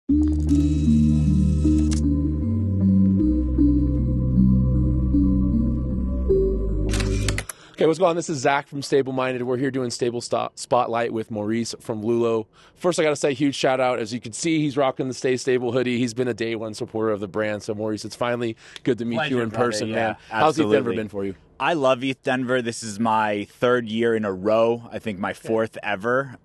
Okay, what's going on? This is Zach from Stable Minded. We're here doing Stable Spotlight with Maurice from Lulo. First, I got to say huge shout out. As you can see, he's rocking the Stay Stable hoodie. He's been a day one supporter of the brand. So, Maurice, it's finally good to meet you in person, man. How's ETH Denver been for you? I love ETH Denver. This is my third year in a row. I think my fourth ever.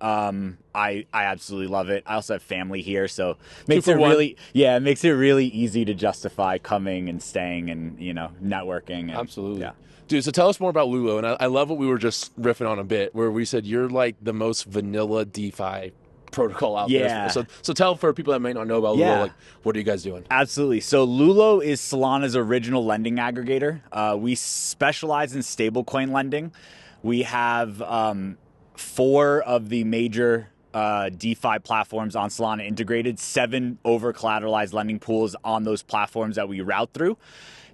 I absolutely love it. I also have family here, so makes it really easy to justify coming and staying and networking. And, absolutely. Yeah. Dude, so tell us more about Lulo. And I love what we were just riffing on a bit, where we said you're like the most vanilla DeFi protocol out there. So tell for people that may not know about Lulo, like, what are you guys doing? Absolutely. So Lulo is Solana's original lending aggregator. We specialize in stablecoin lending. We have 4 of the major DeFi platforms on Solana integrated, 7 over-collateralized lending pools on those platforms that we route through.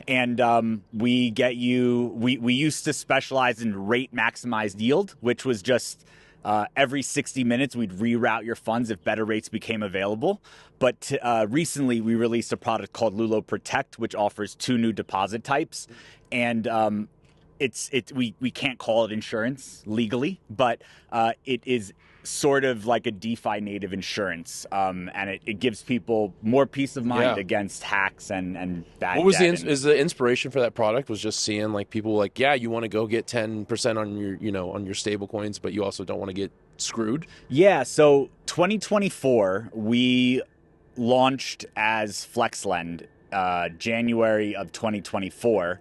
And we used to specialize in rate maximized yield, which was just every 60 minutes we'd reroute your funds if better rates became available. But recently we released a product called Lulo Protect, which offers 2 new deposit types. And we can't call it insurance legally, but it is sort of like a DeFi native insurance, and it gives people more peace of mind against hacks and bad. What was the inspiration for that product? Was just seeing like people like, you want to go get 10% on your on your stable coins, but you also don't want to get screwed. Yeah. So 2024 we launched as FlexLend, January of 2024,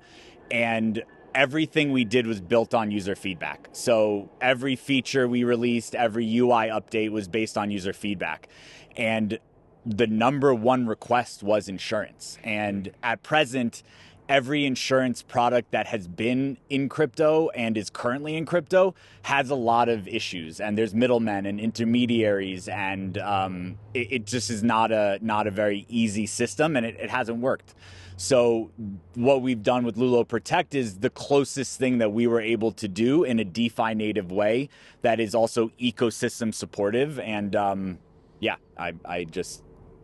and everything we did was built on user feedback. So every feature we released, every UI update was based on user feedback. And the number one request was insurance. And at present, every insurance product that has been in crypto and is currently in crypto has a lot of issues. And there's middlemen and intermediaries, and it just is not a very easy system, and it hasn't worked. So what we've done with Lulo Protect is the closest thing that we were able to do in a DeFi native way that is also ecosystem supportive. And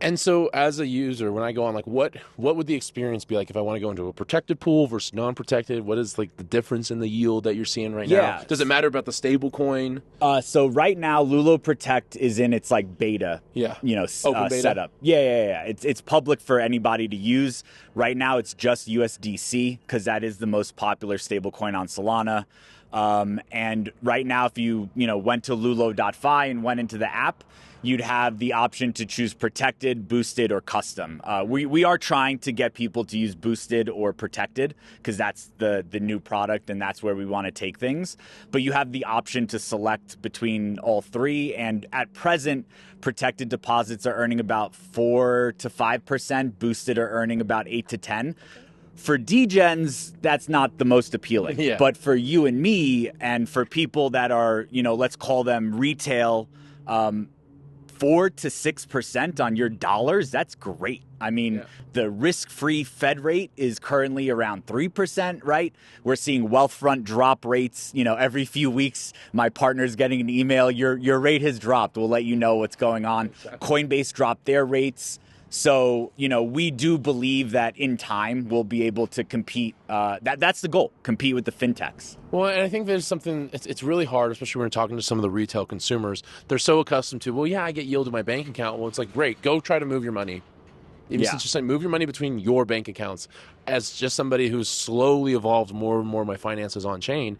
And so as a user, when I go on, like, what would the experience be like if I want to go into a protected pool versus non-protected? What is like the difference in the yield that you're seeing right now? Does it matter about the stable coin? So right now, Lulo Protect is in its like beta, open beta setup. Yeah. It's public for anybody to use. Right now, it's just USDC because that is the most popular stablecoin on Solana. And right now, if you went to Lulo.fi and went into the app, you'd have the option to choose protected, boosted, or custom. We are trying to get people to use boosted or protected because that's the new product and that's where we want to take things. But you have the option to select between all 3. And at present, protected deposits are earning about 4 to 5%. Boosted are earning about 8 to 10%. For degens, that's not the most appealing. But for you and me, and for people that are, let's call them retail, 4 to 6% on your dollars, that's great. I mean, the risk-free Fed rate is currently around 3%, right? We're seeing Wealthfront drop rates, every few weeks. My partner's getting an email, your rate has dropped. We'll let you know what's going on. Exactly. Coinbase dropped their rates. So, we do believe that in time we'll be able to compete. That's the goal, compete with the fintechs. Well, and I think there's something, it's really hard, especially when we're talking to some of the retail consumers. They're so accustomed to, I get yield in my bank account. Well, it's like, great, go try to move your money. Even since you're saying move your money between your bank accounts. As just somebody who's slowly evolved more and more of my finances on chain,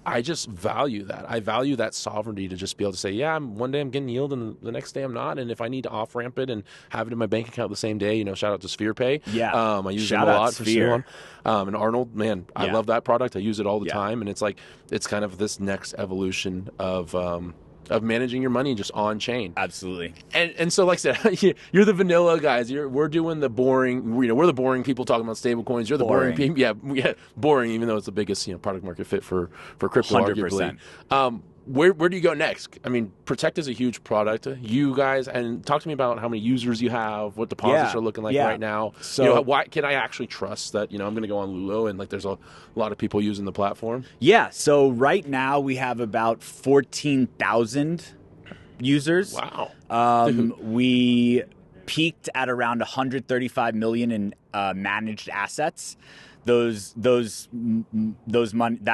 I just value that. I value that sovereignty to just be able to say, one day I'm getting yield and the next day I'm not. And if I need to off ramp it and have it in my bank account the same day, shout out to Sphere Pay. I use them a lot for Sphere. And Arnold, man, I love that product. I use it all the time. And it's like, it's kind of this next evolution of managing your money just on chain. Absolutely. And so, like I said, you're the vanilla guys. We're doing the boring. We're the boring people talking about stable coins. You're the boring people. Yeah, boring. Even though it's the biggest product market fit for crypto, 100%. Arguably. Where do you go next? I mean, Protect is a huge product. You guys, and talk to me about how many users you have, what deposits are looking like right now. So, why can I actually trust that? I'm going to go on Lulo and like there's a lot of people using the platform. Yeah. So right now we have about 14,000 users. Wow. peaked at around 135 million in managed assets. That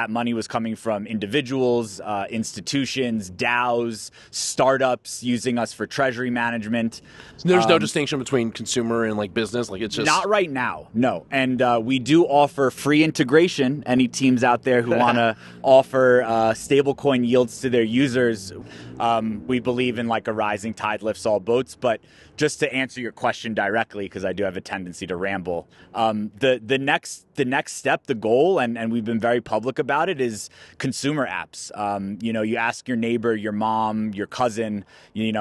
money was coming from individuals, institutions, DAOs, startups using us for treasury management. So there's no distinction between consumer and like business, like it's just not right now, no. And we do offer free integration. Any teams out there who want to offer stablecoin yields to their users, we believe in like a rising tide lifts all boats. But just to answer your question directly, because I do have a tendency to ramble, the next step, the goal, and we've been very public about it, is consumer apps. You ask your neighbor, your mom, your cousin,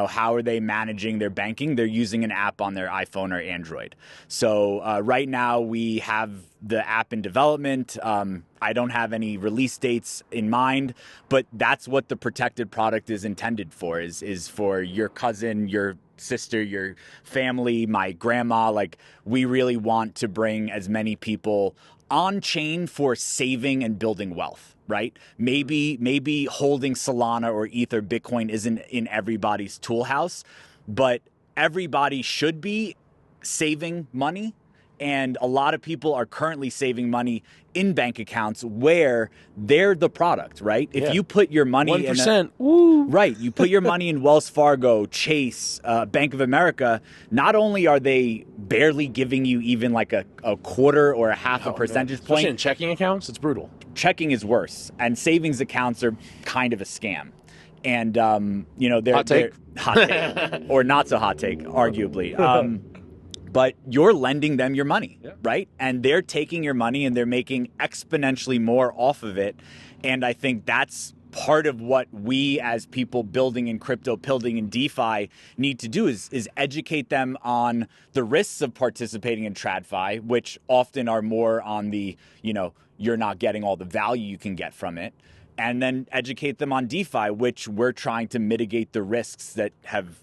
how are they managing their banking? They're using an app on their iPhone or Android. So right now we have the app in development. I don't have any release dates in mind, but that's what the protected product is intended for, is for your cousin, your sister, your family, my grandma. Like, we really want to bring as many people on chain for saving and building wealth, right? Maybe holding Solana or ETH or Bitcoin isn't in everybody's tool house, but everybody should be saving money. And a lot of people are currently saving money in bank accounts where they're the product, right? If you put your money 1%, right, you put your money in Wells Fargo, Chase, Bank of America, not only are they barely giving you even like a quarter or a half a percentage point. Especially in checking accounts, it's brutal. Checking is worse, and savings accounts are kind of a scam. And they're hot take, or not so hot take, arguably. But you're lending them your money, right? And they're taking your money and they're making exponentially more off of it. And I think that's part of what we as people building in crypto, building in DeFi need to do is educate them on the risks of participating in TradFi, which often are more on the, you're not getting all the value you can get from it. And then educate them on DeFi, which we're trying to mitigate the risks that have,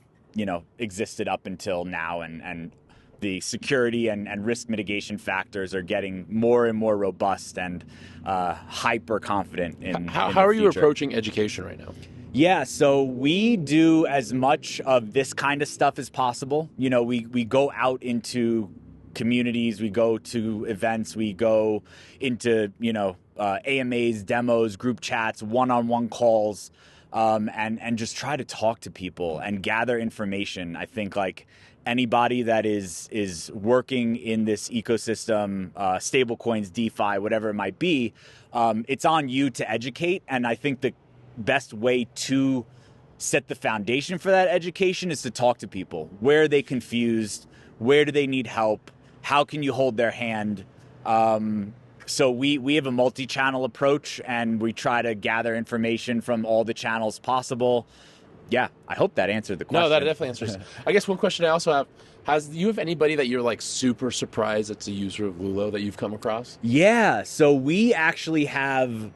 existed up until now, and the security and risk mitigation factors are getting more and more robust and hyper confident in how are you approaching education right now? Yeah, so we do as much of this kind of stuff as possible. We go out into communities, we go to events, we go into AMAs, demos, group chats, one-on-one calls, and just try to talk to people and gather information. I think like anybody that is working in this ecosystem, stablecoins, DeFi, whatever it might be, it's on you to educate. And I think the best way to set the foundation for that education is to talk to people. Where are they confused? Where do they need help? How can you hold their hand? So we have a multi-channel approach, and we try to gather information from all the channels possible. Yeah, I hope that answered the question. No, that definitely answers. I guess one question I also have, do you have anybody that you're like super surprised that's a user of Lulo that you've come across? Yeah, so we actually have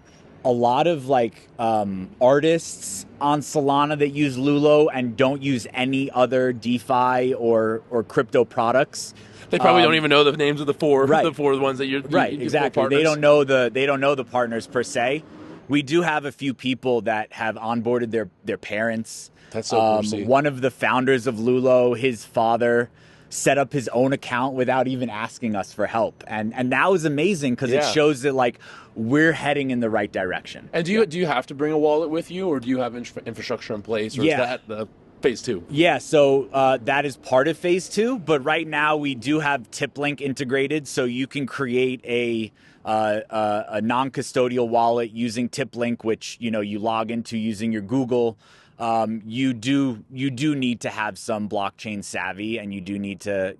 a lot of like artists on Solana that use Lulo and don't use any other DeFi or crypto products. They probably don't even know the names of the four ones that you're exactly. They don't know the partners per se. We do have a few people that have onboarded their parents. That's so cool. One of the founders of Lulo, his father set up his own account without even asking us for help. And that was amazing because it shows that like we're heading in the right direction. And do you have to bring a wallet with you, or do you have infrastructure in place, or is that the phase 2? Yeah, so that is part of phase 2, but right now we do have TipLink integrated, so you can create a non-custodial wallet using TipLink, which you log into using your Google. You do need to have some blockchain savvy, and you do need to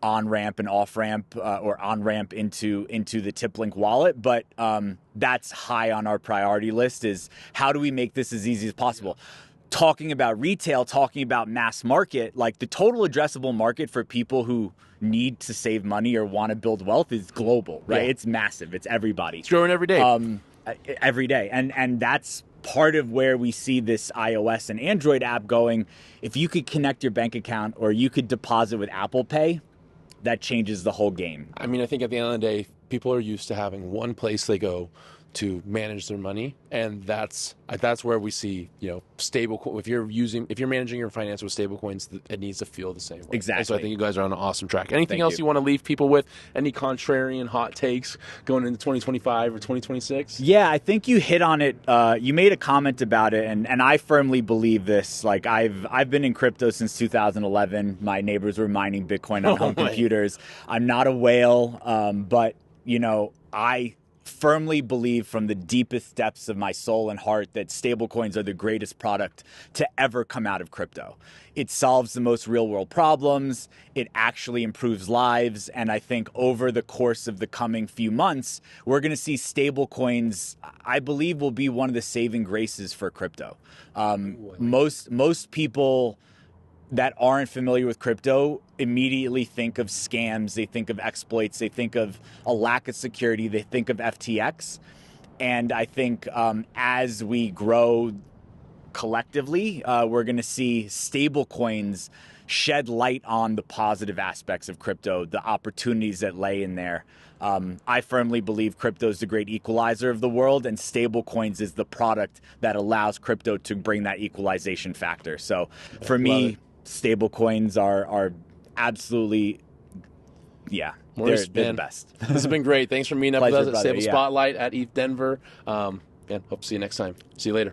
on-ramp and off-ramp or on-ramp into the TipLink wallet. But that's high on our priority list, is how do we make this as easy as possible? Talking about retail, talking about mass market, like the total addressable market for people who need to save money or want to build wealth is global, right? Yeah. It's massive. It's everybody. It's growing every day. Every day. And that's part of where we see this iOS and Android app going. If you could connect your bank account or you could deposit with Apple Pay, that changes the whole game. I mean, I think at the end of the day, people are used to having one place they go to manage their money, and that's where we see, you know, stable. If you're managing your finance with stable coins, it needs to feel the same way. Exactly. And so I think you guys are on an awesome track. Anything else you want to leave people with? Any contrarian hot takes going into 2025 or 2026? Yeah, I think you hit on it. You made a comment about it, and I firmly believe this. Like, I've been in crypto since 2011. My neighbors were mining Bitcoin on home computers. I'm not a whale, but you know, I firmly believe from the deepest depths of my soul and heart that stablecoins are the greatest product to ever come out of crypto. It solves the most real-world problems. It actually improves lives. And I think over the course of the coming few months, we're going to see stablecoins, I believe, will be one of the saving graces for crypto. Most people that aren't familiar with crypto immediately think of scams, they think of exploits, they think of a lack of security, they think of FTX. And I think as we grow collectively, we're going to see stable coins shed light on the positive aspects of crypto, the opportunities that lay in there. I firmly believe crypto is the great equalizer of the world, and stable coins is the product that allows crypto to bring that equalization factor. So for me, stable coins are absolutely, Maurice, they're the best. This has been great. Thanks for meeting up with us at Stable brother, Spotlight at ETH Denver. Hope to see you next time. See you later.